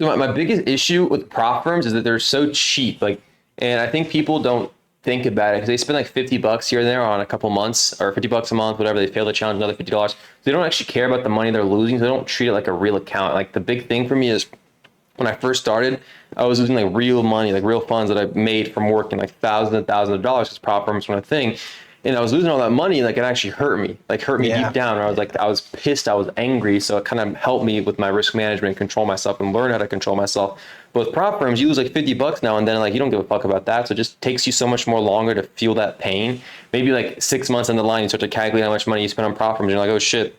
So my biggest issue with prop firms is that they're so cheap. Like, and I think people don't think about it because they spend like $50 here and there on a couple months or $50 a month, whatever. They fail to challenge another $50. They don't actually care about the money they're losing. So they don't treat it like a real account. Like the big thing for me is when I first started, I was losing like real money, like real funds that I made from working like thousands and thousands of dollars because prop firms were a thing. And I was losing all that money, like it actually hurt me deep Yeah. down. I was like, I was pissed, I was angry. So it kind of helped me with my risk management, control myself and learn how to control myself. But with prop firms, you lose like $50 now and then, like you don't give a fuck about that. So it just takes you so much more longer to feel that pain. Maybe like 6 months in the line, you start to calculate how much money you spend on prop firms. And you're like, oh shit.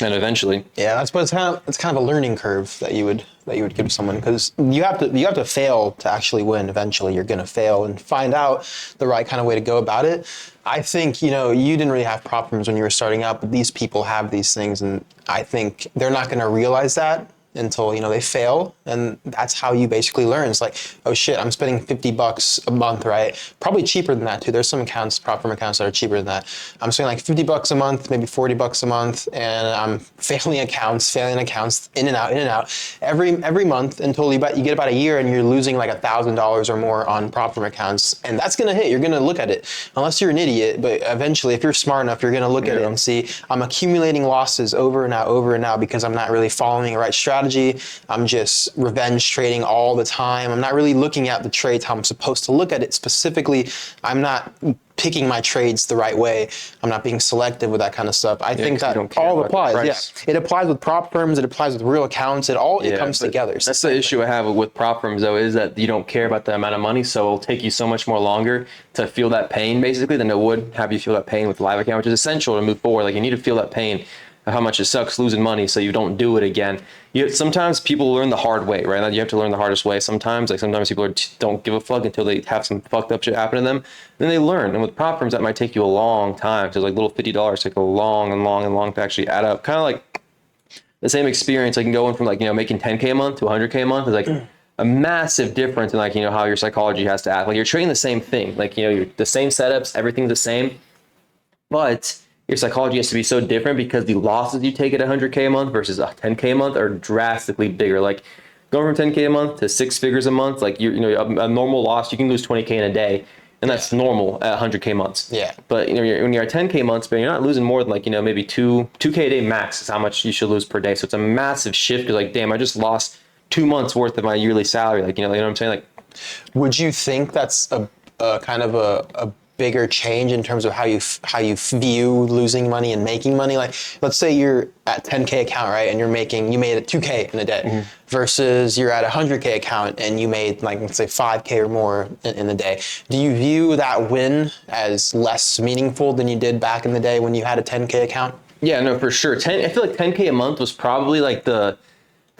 And eventually. Yeah, that's but it's kind of a learning curve that you would give someone because you have to fail to actually win. Eventually, you're gonna fail and find out the right kind of way to go about it. I think you didn't really have problems when you were starting out, but these people have these things, and I think they're not gonna realize that until they fail, and that's how you basically learn. It's like, oh shit, I'm spending $50 a month, right? Probably cheaper than that too. There's some accounts, prop firm accounts that are cheaper than that. I'm spending like $50 a month, maybe $40 a month, and I'm failing accounts, in and out, every month until you get about a year and you're losing like $1,000 or more on prop firm accounts, and that's gonna hit. You're gonna look at it, unless you're an idiot. But eventually, if you're smart enough, you're gonna look at it and see I'm accumulating losses over and out because I'm not really following the right strategy. I'm just revenge trading all the time. I'm not really looking at the trades how I'm supposed to look at it specifically. I'm not picking my trades the right way. I'm not being selective with that kind of stuff. I think that all applies. Yeah, it applies with prop firms. It applies with real accounts. It comes together. That's the issue I have with prop firms, though, is that you don't care about the amount of money, so it'll take you so much more longer to feel that pain, basically, than it would have you feel that pain with the live account, which is essential to move forward. Like you need to feel that pain of how much it sucks losing money, so you don't do it again. Sometimes people learn the hard way, right? You have to learn the hardest way. Sometimes people don't give a fuck until they have some fucked up shit happen to them. Then they learn. And with prop firms, that might take you a long time. Because like little $50 take a long to actually add up. Kind of like the same experience. I can go in from making 10K a month to 100K a month is like a massive difference in how your psychology has to act. Like you're trading the same thing. You're the same setups, everything's the same, but your psychology has to be so different because the losses you take at 100K a month versus a 10K a month are drastically bigger. Like going from 10K a month to six figures a month, like a normal loss, you can lose 20K in a day, and that's normal at 100K months. Yeah. But when you're at 10K months, but you're not losing more than maybe 2K a day max is how much you should lose per day. So it's a massive shift. You're like, damn, I just lost 2 months worth of my yearly salary. You know what I'm saying? Would you think that's a kind of a bigger change in terms of how you view losing money and making money? Like, let's say you're at 10K account, right, and you made it 2K in a day, versus you're at a 100K account and you made let's say 5K or more in the day. Do you view that win as less meaningful than you did back in the day when you had a 10K account? Yeah, no, for sure. I feel like 10K a month was probably the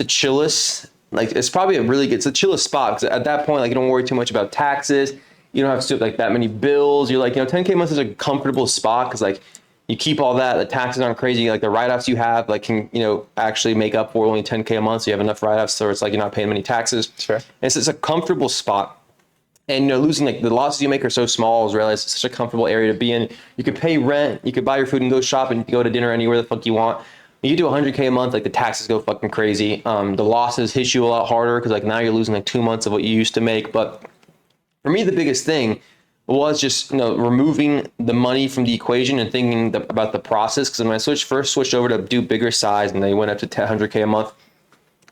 chillest. It's probably it's the chillest spot because at that point, you don't worry too much about taxes. You don't have to do that many bills. You're 10K a month is a comfortable spot because you keep all that. The taxes aren't crazy. The write-offs you have can actually make up for only 10K a month. So you have enough write-offs, so it's you're not paying many taxes. Sure. And so it's a comfortable spot. And losing the losses you make are so small. Israel is such a comfortable area to be in. You could pay rent. You could buy your food and go shopping. You can go to dinner anywhere the fuck you want. You do 100K a month, the taxes go fucking crazy. The losses hit you a lot harder because now you're losing 2 months of what you used to make. But for me, the biggest thing was just removing the money from the equation and thinking about the process. Because when I first switched over to do bigger size and they went up to 100K a month,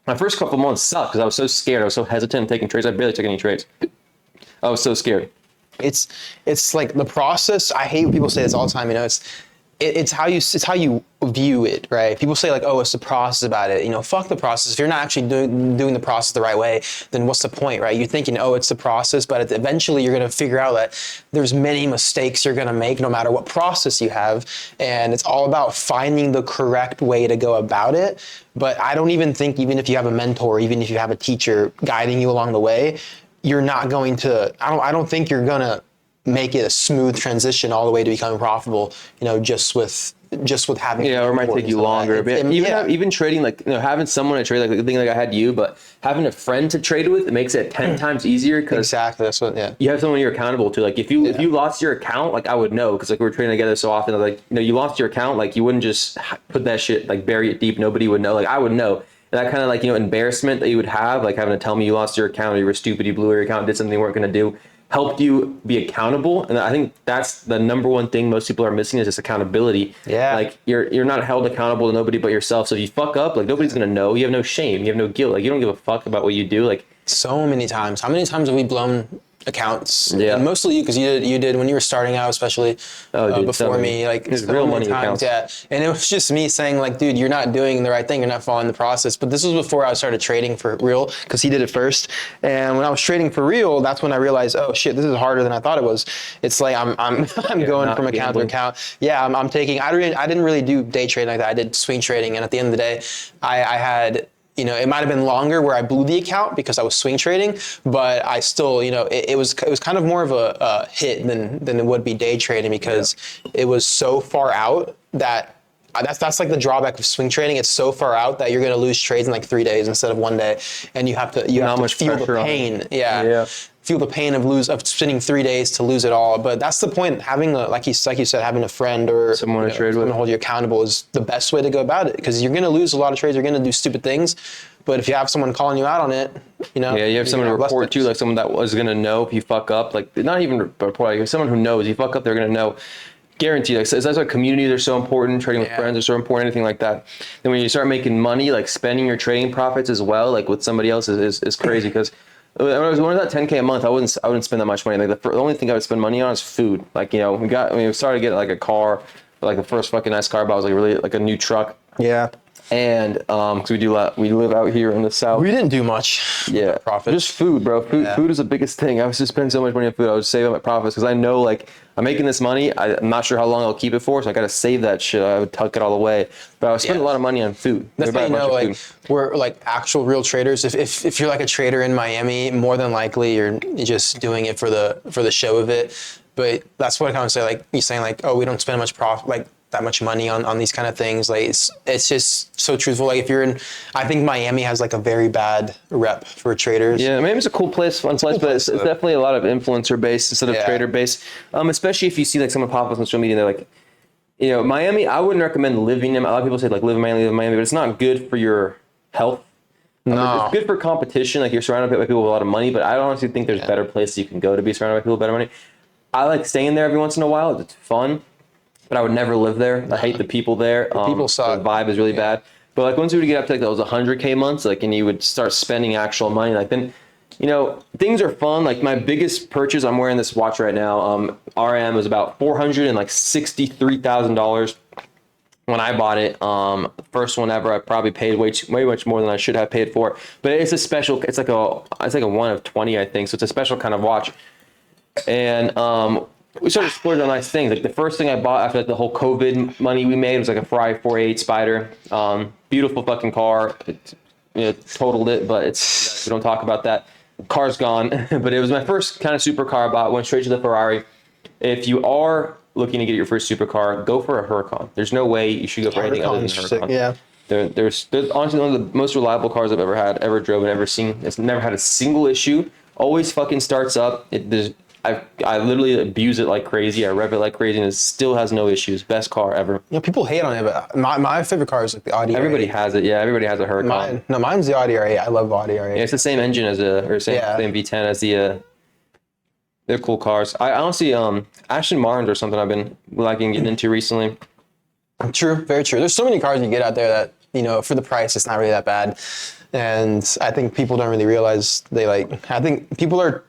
my first couple months sucked because I was so scared. I was so hesitant in taking trades. I barely took any trades. I was so scared. It's like the process. I hate when people say this all the time. It's how you view it, right? People say oh, it's the process about it. Fuck the process. If you're not actually doing the process the right way, then what's the point, right? You're thinking, oh, it's the process, but eventually you're going to figure out that there's many mistakes you're going to make no matter what process you have, and it's all about finding the correct way to go about it. But I don't even think, even if you have a mentor, even if you have a teacher guiding you along the way, you're not going to. I don't think you're gonna make it a smooth transition all the way to becoming profitable, just with having. Yeah, or it might take you longer. But even trading, having someone to trade, the thing I had you, but having a friend to trade with, it makes it 10 times easier. Exactly, that's what. Yeah. You have someone you're accountable to. If you lost your account, I would know because we were trading together so often. You lost your account, you wouldn't just put that shit bury it deep. Nobody would know. I would know. that kind of like, embarrassment that you would have, like having to tell me you lost your account or you were stupid, you blew your account, did something you weren't going to do, helped you be accountable. And I think that's the number one thing most people are missing is just accountability. Yeah. Like you're not held accountable to nobody but yourself. So if you fuck up, like nobody's going to know. You have no shame. You have no guilt. Like you don't give a fuck about what you do. Like So many times. How many times have we blown accounts? Yeah. And mostly you, because you did when you were starting out, especially dude, before so me. Like there's so real many money times, accounts. yeah. And it was just me saying, like, dude, you're not doing the right thing. You're not following the process. But this was before I started trading for real, because he did it first. And when I was trading for real, that's when I realized, oh shit, this is harder than I thought it was. It's like I'm going not from account gambling. to account. Yeah, I'm taking. I didn't really do day trading like that. I did swing trading, and at the end of the day, I had. It might have been longer where I blew the account because I was swing trading, but I still, it was kind of more of a hit than it would be day trading, because it was so far out that that's like the drawback of swing trading. It's so far out that you're going to lose trades in like 3 days instead of 1 day, and you have to much feel the pressure on it. pain. Yeah. Feel the pain of spending 3 days to lose it all. But that's the point. Having like you said, having a friend or Someone to trade with. someone to hold you accountable is the best way to go about it, because you're going to lose a lot of trades. You're going to do stupid things. But if you have someone calling you out on it, Yeah, you have someone to report to, like someone that was going to know if you fuck up. Like, not even report, like someone who knows. If you fuck up, they're going to know. Guaranteed. Like, so that's why communities are so important. Trading with friends are so important. Anything like that. Then when you start making money, like spending your trading profits as well, like with somebody else is crazy. Because when I was at 10K a month, I wouldn't spend that much money. Like the only thing I would spend money on is food. Like we started to get like a car, like the first fucking nice car I bought was like really like a new truck. Yeah. And because we live out here in the south. We didn't do much. Yeah, Profit. just food, bro. Food is the biggest thing. I was just spending so much money on food. I would save up my profits because I know, like, I'm making this money. I'm not sure how long I'll keep it for, so I got to save that shit. I would tuck it all away. But I was spending a lot of money on food. That's how you know, like, we're like actual real traders. If you're like a trader in Miami, more than likely you're just doing it for the show of it. But that's what I kind of say. Like you're saying, like, oh, we don't spend much profit, like that much money on these kind of things. Like it's just so truthful. Like if you're in, I think Miami has like a very bad rep for traders. Yeah, Miami's a cool place, fun place, but it's definitely a lot of influencer based instead of trader based. Especially if you see like someone pop up on social media, and they're like, Miami. I wouldn't recommend living in. A lot of people say like live in Miami, but it's not good for your health. No. It's good for competition. Like you're surrounded by people with a lot of money, but I honestly think there's better places you can go to be surrounded by people with better money. I like staying there every once in a while. It's fun. But I would never live there. I hate the people there. People suck. The vibe is really bad. But like once we would get up to like those 100K months, like, and you would start spending actual money, like then, things are fun. Like my biggest purchase, I'm wearing this watch right now. RM was about $463,000 when I bought it. First one ever. I probably paid way much more than I should have paid for. But it's a special. It's like a 1 of 20, I think. So it's a special kind of watch. And we started splurging on nice things. Like the first thing I bought after like the whole COVID money we made was like a Ferrari 488 Spider. Beautiful fucking car. It's totaled it, but we don't talk about that. Car's gone. But it was my first kind of supercar I bought. Went straight to the Ferrari. If you are looking to get your first supercar, go for a Huracan. There's no way you should go for anything other than a Huracan. Yeah. They're honestly one of the most reliable cars I've ever had, ever driven, ever seen. It's never had a single issue. Always fucking starts up. I literally abuse it like crazy. I rev it like crazy, and it still has no issues. Best car ever. People hate on it, but my favorite car is like the Audi R8. Everybody has it. Yeah, everybody has a Huracan. Mine's the Audi R8. I love Audi R8. Yeah, it's the same engine as same V10 as the. They're cool cars. I honestly, Aston Martins are something I've been liking getting into recently. True, very true. There's so many cars you get out there that for the price, it's not really that bad. And I think people don't really realize I think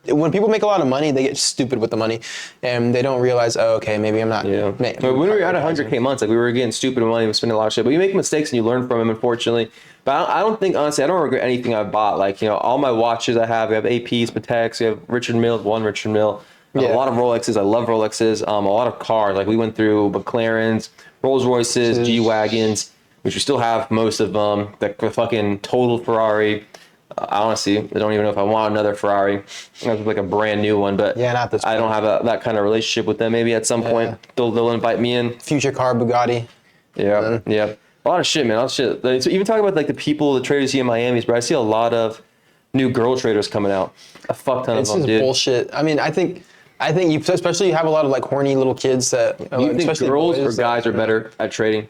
when people make a lot of money, they get stupid with the money and they don't realize, oh, okay, maybe I'm not. Yeah. But when we were at 100K months, like we were getting stupid with money, we were spending a lot of shit, but you make mistakes and you learn from them, unfortunately. But I don't think, honestly, I don't regret anything I bought. Like, all my watches I have, we have APs, Pateks, we have Richard Mille, one Richard Mille, a lot of Rolexes. I love Rolexes. A lot of cars. Like we went through McLarens, Rolls Royces, G-Wagons, which we still have most of them. The fucking total Ferrari. Honestly, I don't even know if I want another Ferrari. It's like a brand new one, but not this I don't have that kind of relationship with them. Maybe at some point they'll invite me in. Future car Bugatti. Yeah. A lot of shit, man. A lot of shit. So even talking about like the people, the traders here in Miami, bro, I see a lot of new girl traders coming out. A fuck ton of them, dude. This is bullshit. I mean, I think you, especially you have a lot of like horny little kids that. You think girls or guys are better at trading?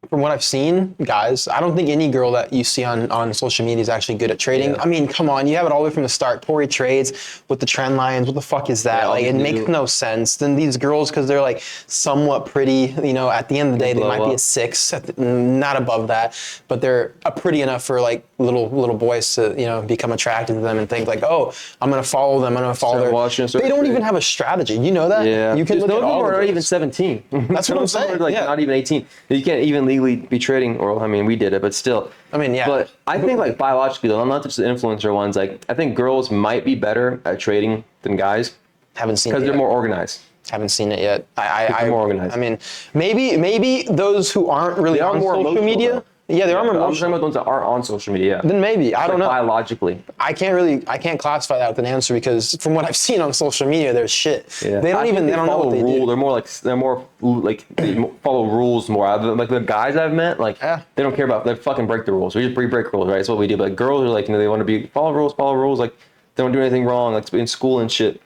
from what I've seen, guys, I don't think any girl that you see on social media is actually good at trading. Yeah. I mean, come on, you have it all the way from the start. Tory trades with the trend lines. What the fuck is that? Yeah, Like, it makes no sense. Then these girls, because they're like somewhat pretty, you know, at the end of the day, they might be a 6, not above that, but they're pretty enough for like little boys to, you know, become attracted to them and think like, oh, I'm gonna follow them. I'm gonna follow their. They don't even have a strategy. You know that? Yeah. You can look at all are of not even those. 17. That's what I'm saying. Like Yeah. not even 18. You can't even legally be trading, or I mean, we did it, but still. I mean, yeah. But I think like biologically, though, not just the influencer ones. Like I think girls might be better at trading than guys Haven't seen it because they're yet. more organized. Haven't seen it yet. They're more organized. I mean, maybe those who aren't really They are on more social emotional, media. though. Yeah, they are more I'm talking emotional. about the ones that aren't on social media. Then maybe I don't know. Biologically. I can't classify that with an answer because from what I've seen on social media, there's shit. Yeah. They don't know follow what they do. They're more like they follow rules more. Like the guys I've met, like Yeah. they don't care about. They fucking break the rules. We just break rules, right? That's what we do. But girls are like, you know, they want to be follow rules. Like they don't do anything wrong. Like in school and shit.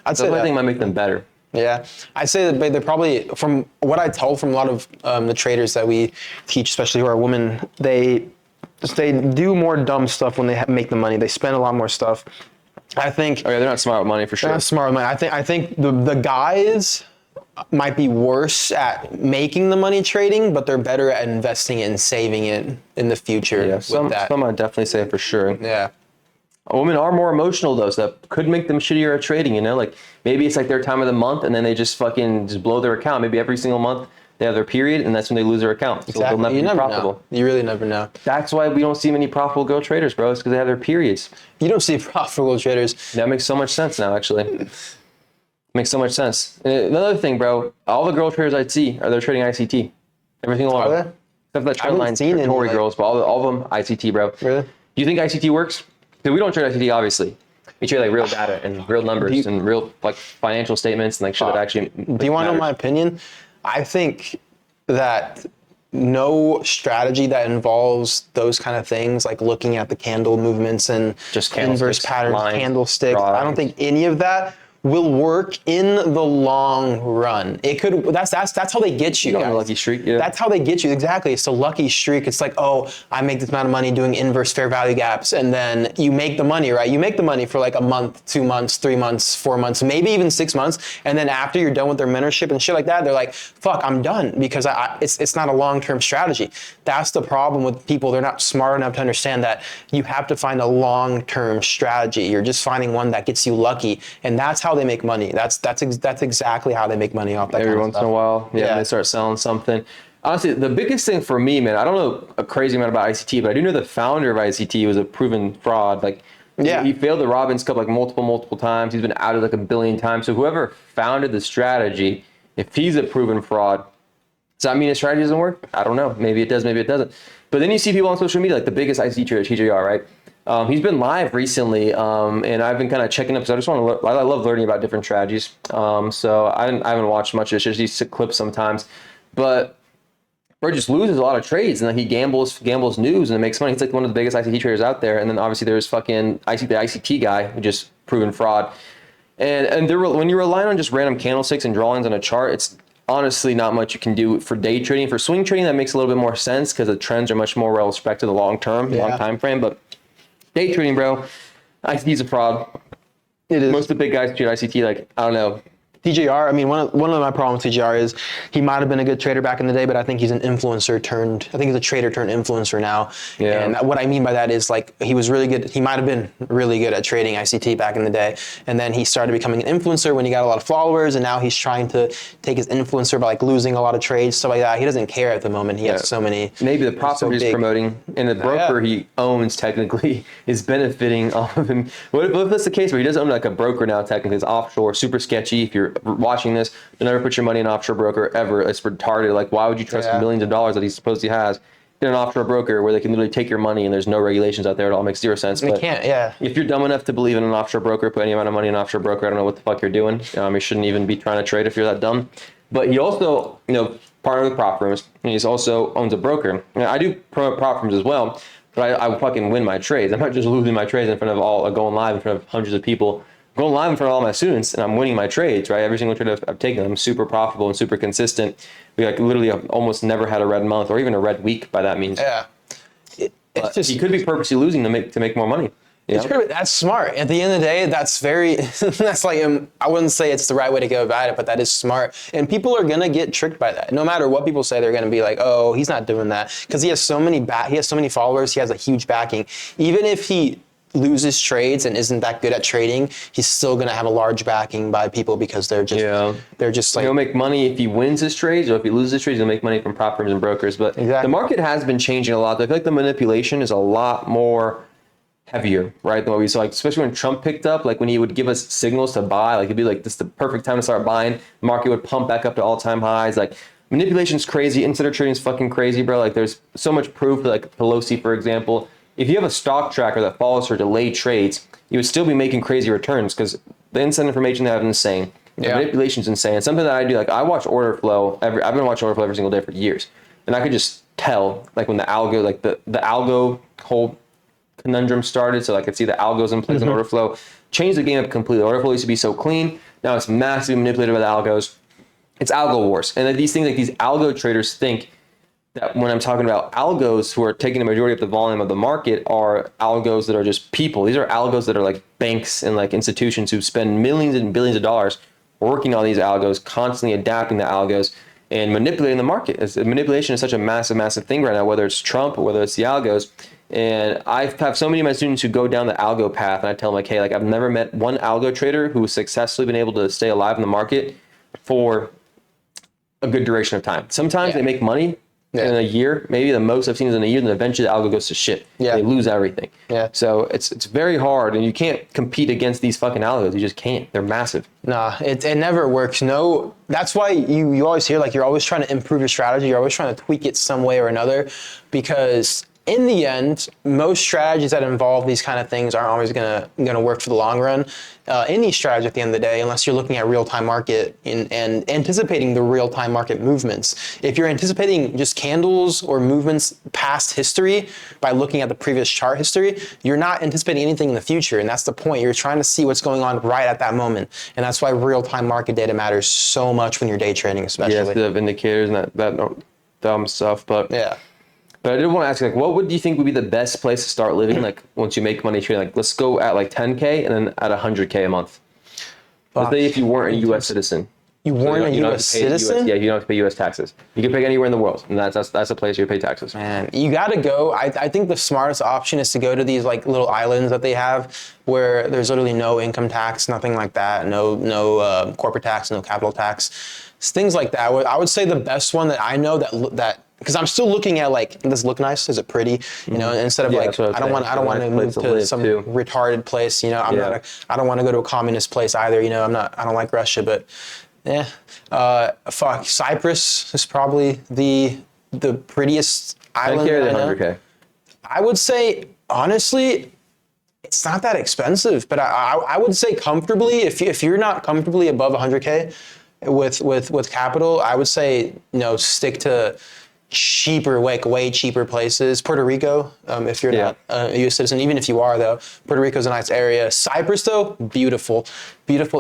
I'd So say I think that. might make them better. Yeah, I'd say that they're probably, from what I tell from a lot of the traders that we teach, especially who are women, they do more dumb stuff when they make the money. They spend a lot more stuff. I think Oh yeah, they're not smart with money for sure. they're not smart money. I think the guys might be worse at making the money trading, but they're better at investing it and saving it in the future. Yeah, with some that. I'd definitely say for sure. Yeah. Women are more emotional though, so that could make them shittier at trading, you know? Like maybe it's like their time of the month and then they just fucking just blow their account. Maybe every single month they have their period and that's when they lose their account. So they'll never You be never profitable. know. You really never know. That's why we don't see many profitable girl traders, bro. It's because they have their periods. You don't see profitable traders. That makes so much sense now, actually. Makes so much sense. And another thing, bro, all the girl traders I see they're trading ICT. Every single one. Are they? Except for the trend haven't lines, seen any, Tory like- girls, but all of them ICT, bro. Really? Do you think ICT works? Because we don't trade ICT, obviously. We trade like real data and real numbers and real like financial statements and like shit that actually. Do you want to know my opinion? I think that no strategy that involves those kind of things, like looking at the candle movements and Just inverse candlesticks, patterns, lines, candlesticks, I don't rods. think any of that will work in the long run. It could. That's how they get you. You got Guys. a lucky streak, yeah. That's how they get you. Exactly. It's a lucky streak. It's like, oh, I make this amount of money doing inverse fair value gaps, and then you make the money, right? You make the money for like a month, 2 months, 3 months, 4 months, maybe even 6 months, and then after you're done with their mentorship and shit like that, they're like, fuck, I'm done because it's not a long-term strategy. That's the problem with people. They're not smart enough to understand that you have to find a long-term strategy. You're just finding one that gets you lucky, and that's how they make money. That's exactly how they make money off that. Every kind of once stuff. in a while, Yeah. they start selling something. Honestly, the biggest thing for me, man, I don't know a crazy amount about ICT, but I do know the founder of ICT was a proven fraud. Like, Yeah. he failed the Robbins Cup like multiple times. He's been outed like a billion times. So whoever founded the strategy, if he's a proven fraud, does that mean his strategy doesn't work? I don't know. Maybe it does, maybe it doesn't. But then you see people on social media, like the biggest ICT trader, TJR, right? He's been live recently, and I've been kind of checking up because I just want to. I love learning about different strategies. So I haven't watched much of this. Just these clips sometimes, but bro just loses a lot of trades, and then he gambles news and it makes money. He's like one of the biggest ICT traders out there. And then obviously there's fucking the ICT guy who just proven fraud. And when you're relying on just random candlesticks and drawings on a chart, it's honestly not much you can do for day trading. For swing trading, that makes a little bit more sense because the trends are much more well respected the long time frame. But day trading, bro, ICT is a fraud. It is. Most of the big guys trade ICT like, I don't know. TJR, I mean, one of my problems with TJR is he might have been a good trader back in the day, but I think he's an influencer turned, I think he's a trader turned influencer now. Yeah. And what I mean by that is like, he was really good. He might have been really good at trading ICT back in the day. And then he started becoming an influencer when he got a lot of followers. And now he's trying to take his influencer by like losing a lot of trades, stuff like that. He doesn't care at the moment. He has so many. Maybe the prop so he's big. promoting and the broker he owns technically is benefiting off of him. What if that's the case where he does own like a broker now technically? It's offshore, super sketchy. If you're watching this, don't ever put your money in an offshore broker ever. It's retarded. Like, why would you trust millions of dollars that he supposedly has in an offshore broker where they can literally take your money and there's no regulations out there at all? It makes zero sense. They can't, yeah. If you're dumb enough to believe in an offshore broker, put any amount of money in an offshore broker, I don't know what the fuck you're doing. You shouldn't even be trying to trade if you're that dumb. But he also, partnered with prop firms, and he also owns a broker. I do promote prop firms as well, but I fucking win my trades. I'm not just losing my trades in front of going live in front of hundreds of people going live in front of all my students and I'm winning my trades, right? Every single trade I've taken, I'm super profitable and super consistent. We like literally have almost never had a red month or even a red week by that means. Yeah. It's just, you could be purposely losing to make more money. that's smart. At the end of the day, that's very, that's like, I wouldn't say it's the right way to go about it, but that is smart. And people are going to get tricked by that. No matter what people say, they're going to be like, oh, he's not doing that. Because he has so many followers. He has a huge backing. Even if he loses trades and isn't that good at trading, he's still going to have a large backing by people because they're just like, he'll make money if he wins his trades, or if he loses his trades, he'll make money from prop firms and brokers. But the market has been changing a lot. I feel like the manipulation is a lot more heavier, right? Than what we saw, like, especially when Trump picked up, like when he would give us signals to buy, like it'd be like, this is the perfect time to start buying. The market would pump back up to all-time highs. Like manipulation's crazy. Insider trading's fucking crazy, bro. Like there's so much proof, like Pelosi, for example. If you have a stock tracker that follows her delayed trades, you would still be making crazy returns because the inside information they have is insane. The manipulation's insane. Something that I do, like I watch Orderflow I've been watching Orderflow every single day for years. And I could just tell, like when the algo, like the algo whole conundrum started, so I could see the algos in place in Orderflow, changed the game up completely. Orderflow used to be so clean, now it's massively manipulated by the algos. It's algo wars, and these things, like these algo traders think that when I'm talking about algos who are taking the majority of the volume of the market are algos that are just people. These are algos that are like banks and like institutions who spend millions and billions of dollars working on these algos, constantly adapting the algos and manipulating the market. Manipulation is such a massive thing right now, whether it's Trump or whether it's the algos. And I have so many of my students who go down the algo path, and I tell them, like, hey, like I've never met one algo trader who has successfully been able to stay alive in the market for a good duration of time. Sometimes they make money in a year, maybe the most I've seen is in a year, and then eventually the algo goes to shit. They lose everything. So it's very hard, and you can't compete against these fucking algos. You just can't. They're massive. Nah, it never works. No, that's why you always hear, like, you're always trying to improve your strategy. You're always trying to tweak it some way or another, because in the end, most strategies that involve these kind of things aren't always gonna work for the long run. Any strategy at the end of the day, unless you're looking at real-time market and anticipating the real-time market movements. If you're anticipating just candles or movements past history by looking at the previous chart history, you're not anticipating anything in the future, and that's the point. You're trying to see what's going on right at that moment, and that's why real-time market data matters so much when you're day trading, especially. Yeah, the indicators and that dumb stuff, but But I did want to ask, like, what would you think would be the best place to start living? Like, once you make money trading, like, let's go at like 10K and then at 100K a month. Let's say if you weren't a U.S. citizen. You weren't a U.S. citizen? Yeah, you don't have to pay U.S. taxes. You can pick anywhere in the world, and that's a place you pay taxes. Man, you got to go. I think the smartest option is to go to these like little islands that they have where there's literally no income tax, nothing like that, no corporate tax, no capital tax, things like that. I would say the best one that I know that because I'm still looking at, like, does it look nice? Is it pretty? You know, instead of like, I don't want to move to some retarded place. You know, I don't want to go to a communist place either. You know, I don't like Russia, but Cyprus is probably the prettiest island. 10K or 100K? I would say, honestly, it's not that expensive, but I would say comfortably, if you're not comfortably above 100K with capital, I would say, stick to cheaper, way cheaper places. Puerto Rico, if you're not a U.S. citizen, even if you are, though, Puerto Rico's a nice area. Cyprus, though, beautiful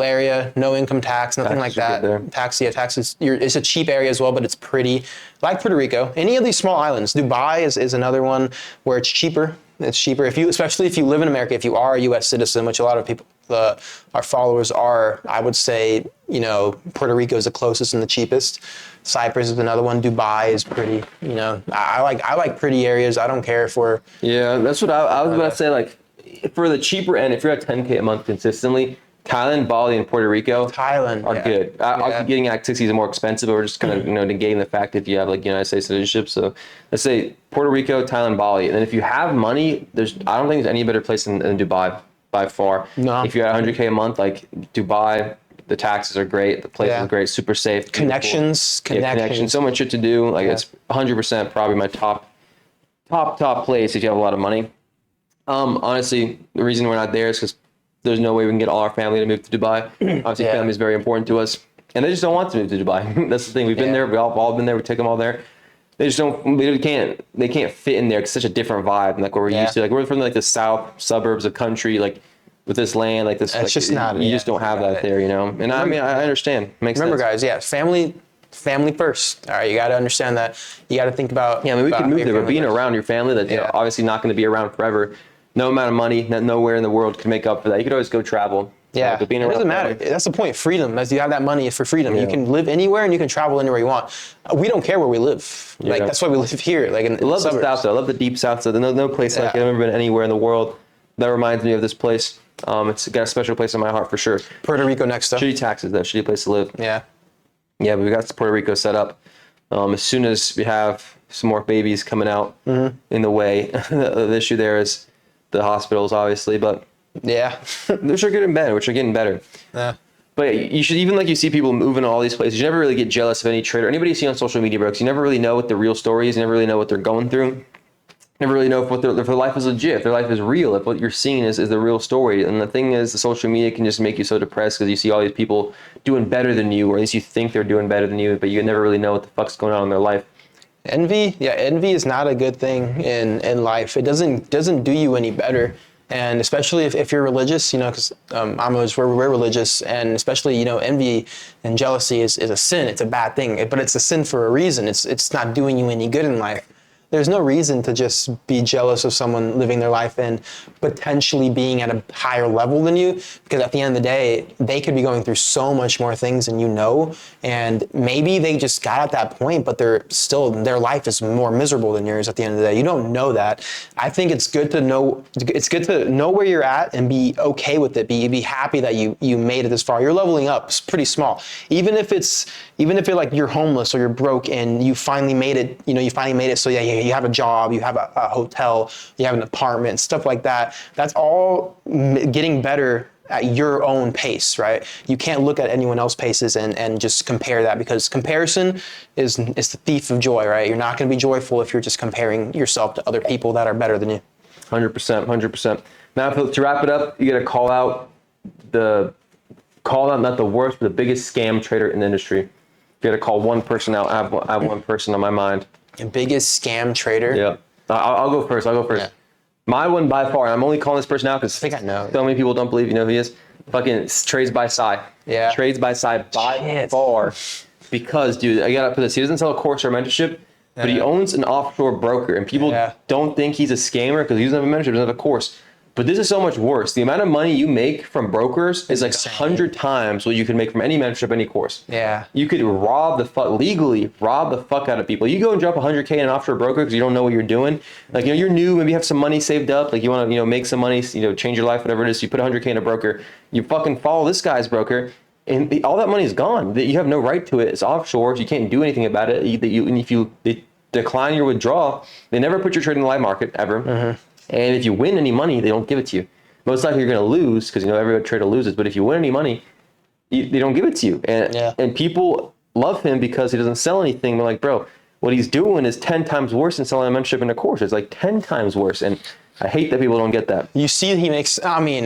area, no income tax, nothing like that. Taxes. It's a cheap area as well, but it's pretty. Like Puerto Rico, any of these small islands. Dubai is another one where it's cheaper. It's cheaper especially if you live in America. If you are a U.S. citizen, which a lot of people, our followers are, I would say, Puerto Rico is the closest and the cheapest. Cyprus is another one. Dubai is pretty. I like pretty areas. I don't care for. Yeah, that's what I was about to say. Like, for the cheaper end, if you're at 10K a month consistently, Thailand, Bali, and Puerto Rico are good. Obviously, getting at 60 is more expensive, but we're just kind of negating the fact if you have like United States citizenship. So let's say Puerto Rico, Thailand, Bali, and then if you have money, I don't think there's any better place than Dubai by far. No. If you're at 100K a month, like Dubai, the taxes are great, the place is great, super safe, connections, so much shit to do. Like it's 100% probably my top place if you have a lot of money. Honestly, the reason we're not there is because there's no way we can get all our family to move to Dubai. Obviously, family is very important to us, and they just don't want to move to Dubai. That's the thing. We've been there. We've all been there. We take them all there. They just don't. They can't fit in there. It's such a different vibe, like what we're used to. Like we're from like the south suburbs of country. Like with this land, like this. It's like, just not. You just don't have that there, you know. And I mean, I understand. Makes Remember, sense. guys, yeah, family first. All right, you got to understand that. You got to think about. Yeah, I mean, we could move there, but being first. around your family that's Yeah. obviously not going to be around forever. No amount of money, nowhere in the world can make up for that. You could always go travel. Yeah, but being it around doesn't family- matter. That's the point. Freedom. As you have that money, it's for freedom. You Yeah. can live anywhere and you can travel anywhere you want. We don't care where we live. Like Yeah. that's why we live here. Like in I love the the suburbs. South, though. I love the deep South. So no place like it. Yeah. I've never been anywhere in the world. That reminds me of this place. It's got a special place in my heart for sure. Puerto Rico next though. Shitty taxes, though. Shitty place to live. Yeah. Yeah, but we got Puerto Rico set up. As soon as we have some more babies coming out in the way, the issue there is the hospitals, obviously, but Yeah. which are getting better. Yeah. But you should, even like you see people moving to all these places, you never really get jealous of any trader. Anybody you see on social media, bro, 'cause you never really know what the real story is. You never really know what they're going through. Never really know if their life is legit, if their life is real, if what you're seeing is the real story. And the thing is, the social media can just make you so depressed because you see all these people doing better than you, or at least you think they're doing better than you, but you never really know what the fuck's going on in their life. Envy is not a good thing in life. It doesn't do you any better. And especially if you're religious, you know, because we're religious, and especially, you know, envy and jealousy is a sin. It's a bad thing, but it's a sin for a reason. It's not doing you any good in life. There's no reason to just be jealous of someone living their life and potentially being at a higher level than you, because at the end of the day, they could be going through so much more things than you know, and maybe they just got at that point, but their life is more miserable than yours at the end of the day. You don't know that. I think it's good to know where you're at and be okay with it. Be happy that you made it this far. You're leveling up. It's pretty small. Even if you're like you're homeless or you're broke and you finally made it, so yeah, you have a job, you have a hotel, you have an apartment, stuff like that. That's all getting better at your own pace, right? You can't look at anyone else's paces and just compare that, because comparison is the thief of joy, right? You're not going to be joyful if you're just comparing yourself to other people that are better than you. 100%. Now, to wrap it up, you got to call out not the worst, but the biggest scam trader in the industry. You got to call one person out. I have one person on my mind. The biggest scam trader? Yeah. I'll go first. Yeah. My one by far, and I'm only calling this person out because I think I know. so many people don't believe you know who he is. Fucking trades by side. Yeah. Trades by side by far. Because, dude, I got to put this. He doesn't sell a course or mentorship, but he owns an offshore broker. And people don't think he's a scammer because he doesn't have a mentorship, doesn't have a course. But this is so much worse. The amount of money you make from brokers is like 100 times what you can make from any mentorship, any course. Yeah. You could legally rob the fuck out of people. You go and drop 100K in an offshore broker because you don't know what you're doing. Like, you're new, maybe you have some money saved up. Like, you want to, make some money, change your life, whatever it is. You put 100K in a broker. You fucking follow this guy's broker, and all that money is gone. You have no right to it. It's offshore. So you can't do anything about it. And if they decline your withdrawal, they never put your trade in the live market ever. Mm-hmm. And if you win any money, they don't give it to you. Most likely you're going to lose because, every trader loses. But if you win any money, they don't give it to you. And people love him because he doesn't sell anything. They're like, bro, what he's doing is 10 times worse than selling a mentorship in a course. It's like 10 times worse. And I hate that people don't get that. You see,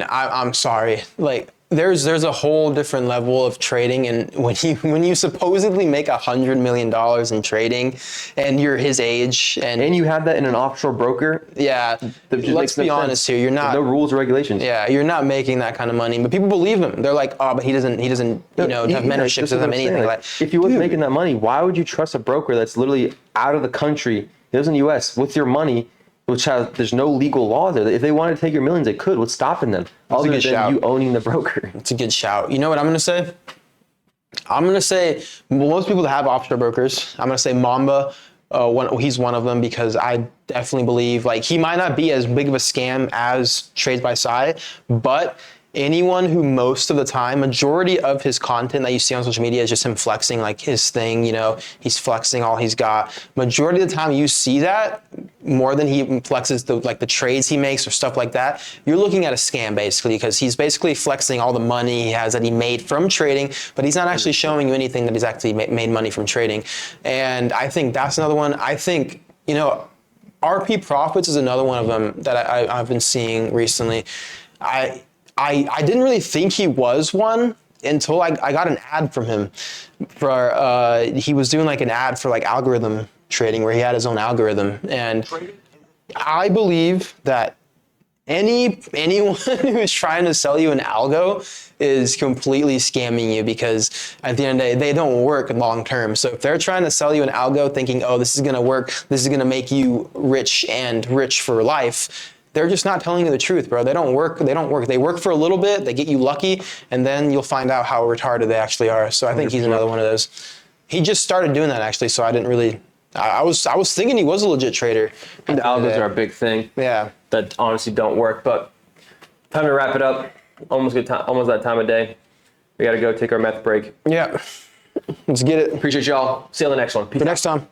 I'm sorry. Like, there's a whole different level of trading, and when you supposedly make $100 million in trading, and you're his age, and you have that in an offshore broker. Yeah, let's be honest here. You're not. There's no rules or regulations. Yeah, you're not making that kind of money, but people believe him. They're like, oh, but he doesn't have mentorships, doesn't have anything. Like, if he wasn't making that money, why would you trust a broker that's literally out of the country, he lives in the U.S. with your money? There's no legal law there. If they wanted to take your millions, they could. What's stopping them? Other than you owning the broker. It's a good shout. You know what I'm going to say? I'm going to say most people that have offshore brokers, I'm going to say Mamba, he's one of them, because I definitely believe, like, he might not be as big of a scam as Trades by Side, but anyone who most of the time, majority of his content that you see on social media is just him flexing like his thing, he's flexing all he's got. Majority of the time you see that more than he flexes the trades he makes or stuff like that. You're looking at a scam basically, because he's basically flexing all the money he has that he made from trading, but he's not actually showing you anything that he's actually made money from trading. And I think that's another one. I think, RP Profits is another one of them that I've been seeing recently. I didn't really think he was one until I got an ad from him. He was doing like an ad for like algorithm trading, where he had his own algorithm. And I believe that Anyone who's trying to sell you an algo is completely scamming you, because at the end of the day, they don't work long term. So if they're trying to sell you an algo thinking, oh, this is going to work, this is going to make you rich and rich for life, they're just not telling you the truth, bro. They don't work. They work for a little bit, they get you lucky, and then you'll find out how retarded they actually are. So I think he's another one of those. He just started doing that actually, so I didn't really, I was thinking he was a legit trader. The algos are a big thing. Yeah. That honestly don't work. But time to wrap it up. Almost that time of day. We got to go take our meth break. Yeah. Let's get it. Appreciate y'all. See you on the next one. Peace For out. next time.